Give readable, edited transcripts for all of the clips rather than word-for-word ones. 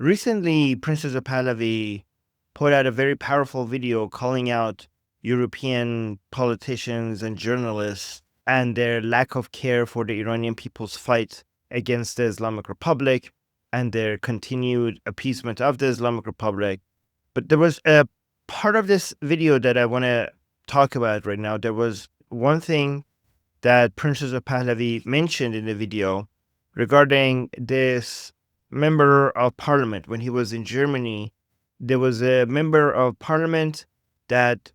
Recently, Princess of Pahlavi put out a very powerful video calling out European politicians and journalists and their lack of care for the Iranian people's fight against the Islamic Republic and their continued appeasement of the Islamic Republic. But there was a part of this video that I want to talk about right now. There was one thing that Princess of Pahlavi mentioned in the video regarding this member of parliament. When he was in Germany, there was a member of parliament that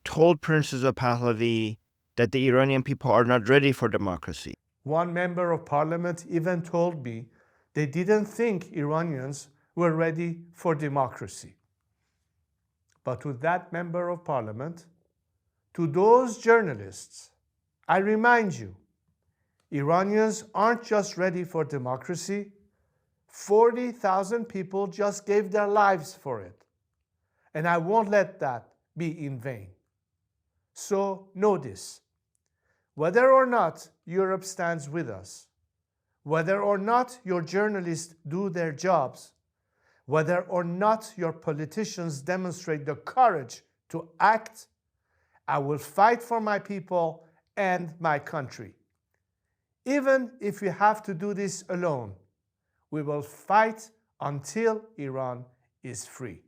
told Princess of Pahlavi that the Iranian people are not ready for democracy. One member of parliament even told me they didn't think Iranians were ready for democracy. But to that member of parliament, to those journalists, I remind you, Iranians aren't just ready for democracy. 40,000 people just gave their lives for it. And I won't let that be in vain. So know this. Whether or not Europe stands with us, whether or not your journalists do their jobs, whether or not your politicians demonstrate the courage to act, I will fight for my people and my country. Even if we have to do this alone, we will fight until Iran is free.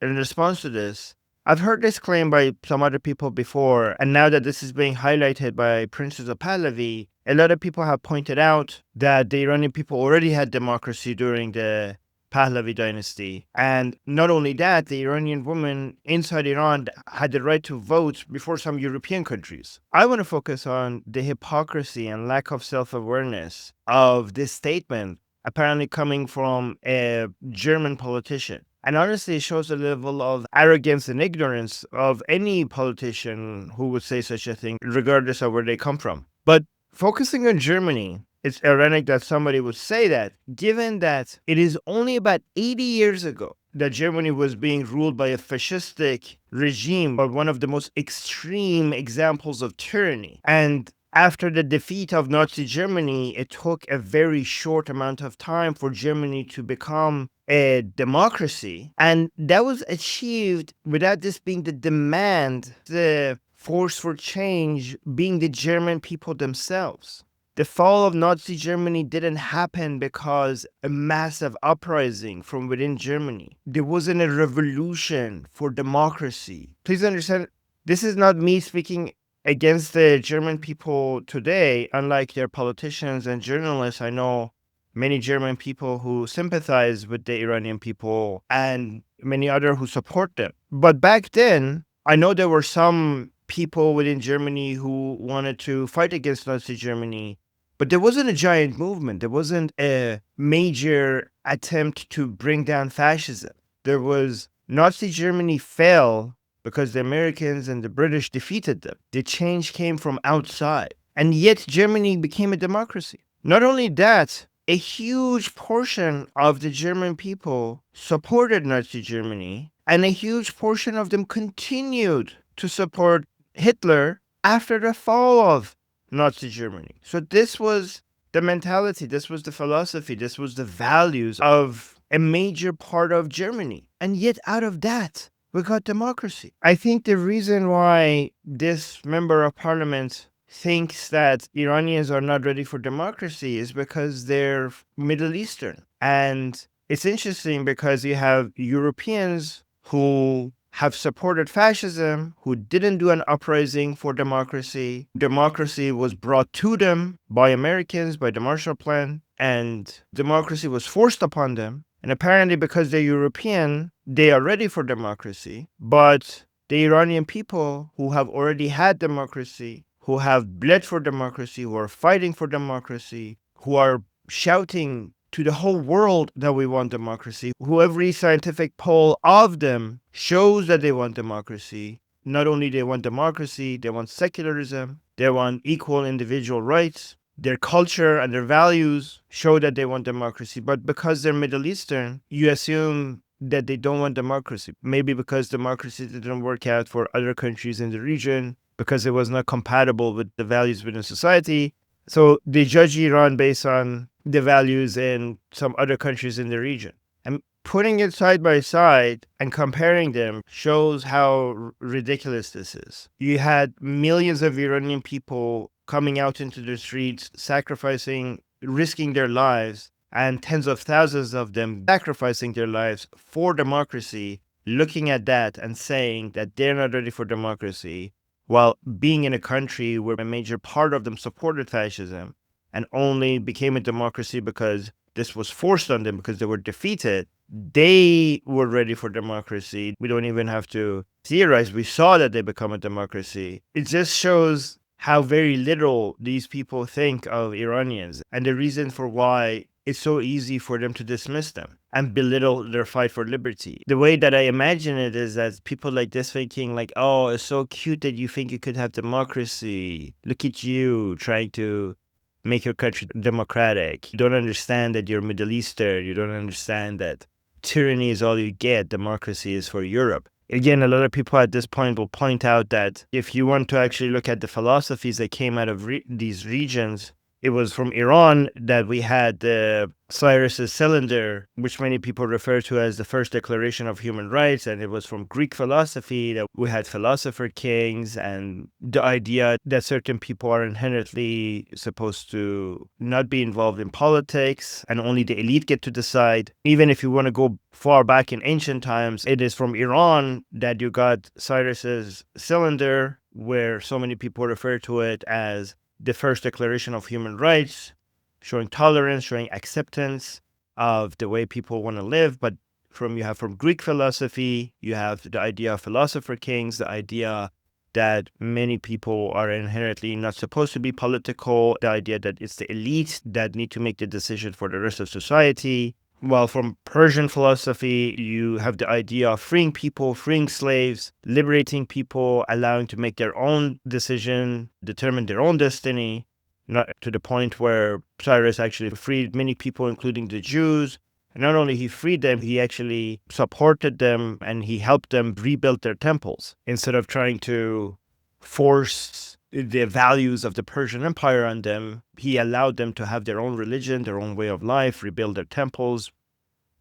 In response to this, I've heard this claim by some other people before, and now that this is being highlighted by Princess of Pahlavi, a lot of people have pointed out that the Iranian people already had democracy during the Pahlavi dynasty. And not only that, the Iranian women inside Iran had the right to vote before some European countries. I want to focus on the hypocrisy and lack of self-awareness of this statement, apparently coming from a German politician. And honestly, it shows a level of arrogance and ignorance of any politician who would say such a thing, regardless of where they come from. But focusing on Germany, it's ironic that somebody would say that, given that it is only about 80 years ago that Germany was being ruled by a fascistic regime, or one of the most extreme examples of tyranny. And after the defeat of Nazi Germany, it took a very short amount of time for Germany to become a democracy. And that was achieved without this being the demand, the force for change being the German people themselves. The fall of Nazi Germany didn't happen because a massive uprising from within Germany. There wasn't a revolution for democracy. Please understand, this is not me speaking against the German people today. Unlike their politicians and journalists, I know many German people who sympathize with the Iranian people and many other who support them. But back then, I know there were some people within Germany who wanted to fight against Nazi Germany, but there wasn't a giant movement. There wasn't a major attempt to bring down fascism. There was Nazi Germany fell because the Americans and the British defeated them. The change came from outside. And yet Germany became a democracy. Not only that, a huge portion of the German people supported Nazi Germany, and a huge portion of them continued to support Hitler after the fall of Nazi Germany. So this was the mentality, this was the philosophy, this was the values of a major part of Germany. And yet out of that, we got democracy. I think the reason why this member of parliament thinks that Iranians are not ready for democracy is because they're Middle Eastern. And it's interesting because you have Europeans who have supported fascism, who didn't do an uprising for democracy. Democracy was brought to them by Americans, by the Marshall Plan, and democracy was forced upon them. And apparently because they're European, they are ready for democracy. But the Iranian people who have already had democracy, who have bled for democracy, who are fighting for democracy, who are shouting to the whole world that we want democracy, who every scientific poll of them shows that they want democracy. Not only they want democracy, they want secularism, they want equal individual rights. Their culture and their values show that they want democracy. But because they're Middle Eastern, you assume that they don't want democracy. Maybe because democracy didn't work out for other countries in the region, because it was not compatible with the values within society. So they judge Iran based on the values in some other countries in the region. And putting it side by side and comparing them shows how ridiculous this is. You had millions of Iranian people coming out into the streets, sacrificing, risking their lives, and tens of thousands of them sacrificing their lives for democracy, looking at that and saying that they're not ready for democracy, while being in a country where a major part of them supported fascism and only became a democracy because this was forced on them because they were defeated. They were ready for democracy. We don't even have to theorize. We saw that they become a democracy. It just shows how very little these people think of Iranians and the reason for why it's so easy for them to dismiss them and belittle their fight for liberty. The way that I imagine it is that people like this thinking like, oh, it's so cute that you think you could have democracy. Look at you trying to make your country democratic. You don't understand that you're Middle Eastern. You don't understand that tyranny is all you get. Democracy is for Europe. Again, a lot of people at this point will point out that if you want to actually look at the philosophies that came out of these regions, it was from Iran that we had the Cyrus's cylinder, which many people refer to as the first declaration of human rights. And it was from Greek philosophy that we had philosopher kings and the idea that certain people are inherently supposed to not be involved in politics and only the elite get to decide. Even if you want to go far back in ancient times, it is from Iran that you got Cyrus's cylinder, where so many people refer to it as the first declaration of human rights, showing tolerance, showing acceptance of the way people want to live. But you have from Greek philosophy, you have the idea of philosopher kings, the idea that many people are inherently not supposed to be political, the idea that it's the elite that need to make the decision for the rest of society. While from Persian philosophy, you have the idea of freeing people, freeing slaves, liberating people, allowing to make their own decision, determine their own destiny, not to the point where Cyrus actually freed many people, including the Jews. And not only he freed them, he actually supported them and he helped them rebuild their temples instead of trying to force the values of the Persian Empire on them. He allowed them to have their own religion, their own way of life, rebuild their temples.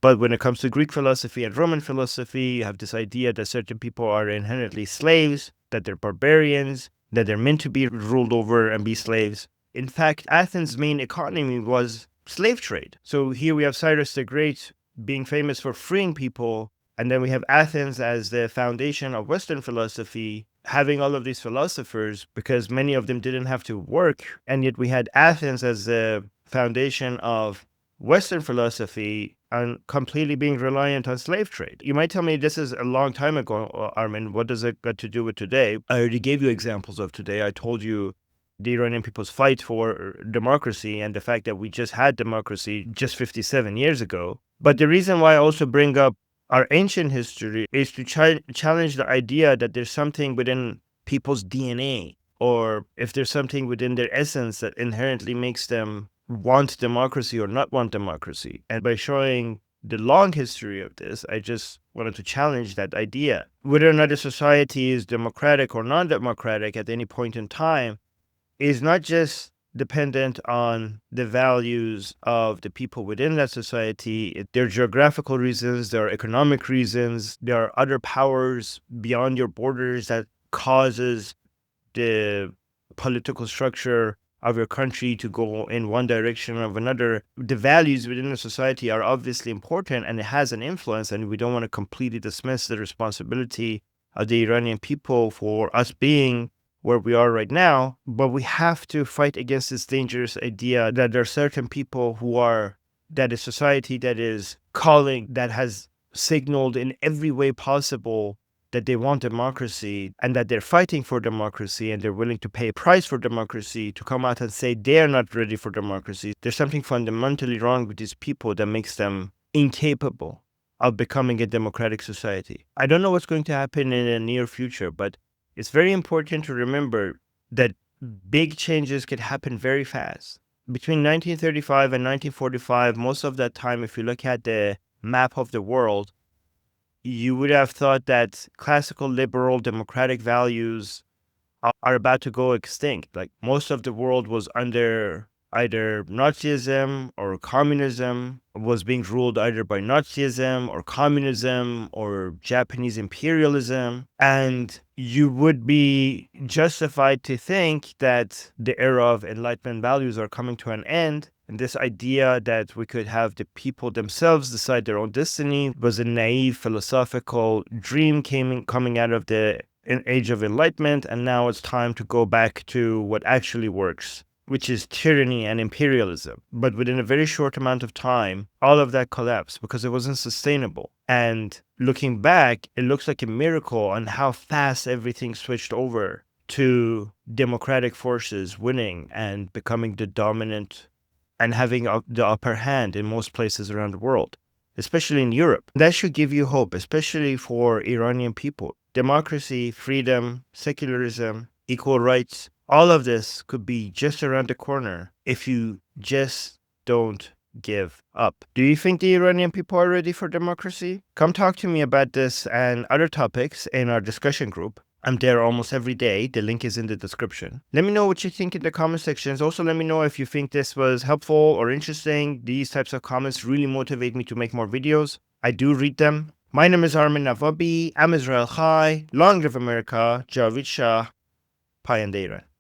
But when it comes to Greek philosophy and Roman philosophy, you have this idea that certain people are inherently slaves, that they're barbarians, that they're meant to be ruled over and be slaves. In fact, Athens' main economy was slave trade. So here we have Cyrus the Great being famous for freeing people, and then we have Athens as the foundation of Western philosophy, having all of these philosophers because many of them didn't have to work. And yet we had Athens as the foundation of Western philosophy and completely being reliant on slave trade. You might tell me this is a long time ago, Armin. What does it got to do with today? I already gave you examples of today. I told you the Iranian people's fight for democracy and the fact that we just had democracy just 57 years ago. But the reason why I also bring up our ancient history is to challenge the idea that there's something within people's DNA, or if there's something within their essence that inherently makes them want democracy or not want democracy. And by showing the long history of this, I just wanted to challenge that idea. Whether or not a society is democratic or non-democratic at any point in time is not just dependent on the values of the people within that society. There are geographical reasons, there are economic reasons, there are other powers beyond your borders that causes the political structure of your country to go in one direction or another. The values within the society are obviously important and it has an influence, and we don't want to completely dismiss the responsibility of the Iranian people for us being where we are right now, but we have to fight against this dangerous idea that there are certain people that is society that is calling, that has signaled in every way possible that they want democracy and that they're fighting for democracy and they're willing to pay a price for democracy, to come out and say they're not ready for democracy. There's something fundamentally wrong with these people that makes them incapable of becoming a democratic society. I don't know what's going to happen in the near future, but it's very important to remember that big changes can happen very fast. Between 1935 and 1945, most of that time, if you look at the map of the world, you would have thought that classical liberal democratic values are about to go extinct. Like most of the world was under either Nazism or communism, was being ruled either by Nazism or communism or Japanese imperialism. And you would be justified to think that the era of Enlightenment values are coming to an end. And this idea that we could have the people themselves decide their own destiny was a naive philosophical dream coming out of the age of enlightenment, and now it's time to go back to what actually works, which is tyranny and imperialism. But within a very short amount of time, all of that collapsed because it wasn't sustainable. And looking back, it looks like a miracle on how fast everything switched over to democratic forces winning and becoming the dominant and having the upper hand in most places around the world, especially in Europe. That should give you hope, especially for Iranian people. Democracy, freedom, secularism, equal rights, all of this could be just around the corner if you just don't give up. Do you think the Iranian people are ready for democracy? Come talk to me about this and other topics in our discussion group. I'm there almost every day. The link is in the description. Let me know what you think in the comment sections. Also, let me know if you think this was helpful or interesting. These types of comments really motivate me to make more videos. I do read them. My name is Armin Navabi. I'm Israel Chai. Long live America. Javid Shah. Payandera.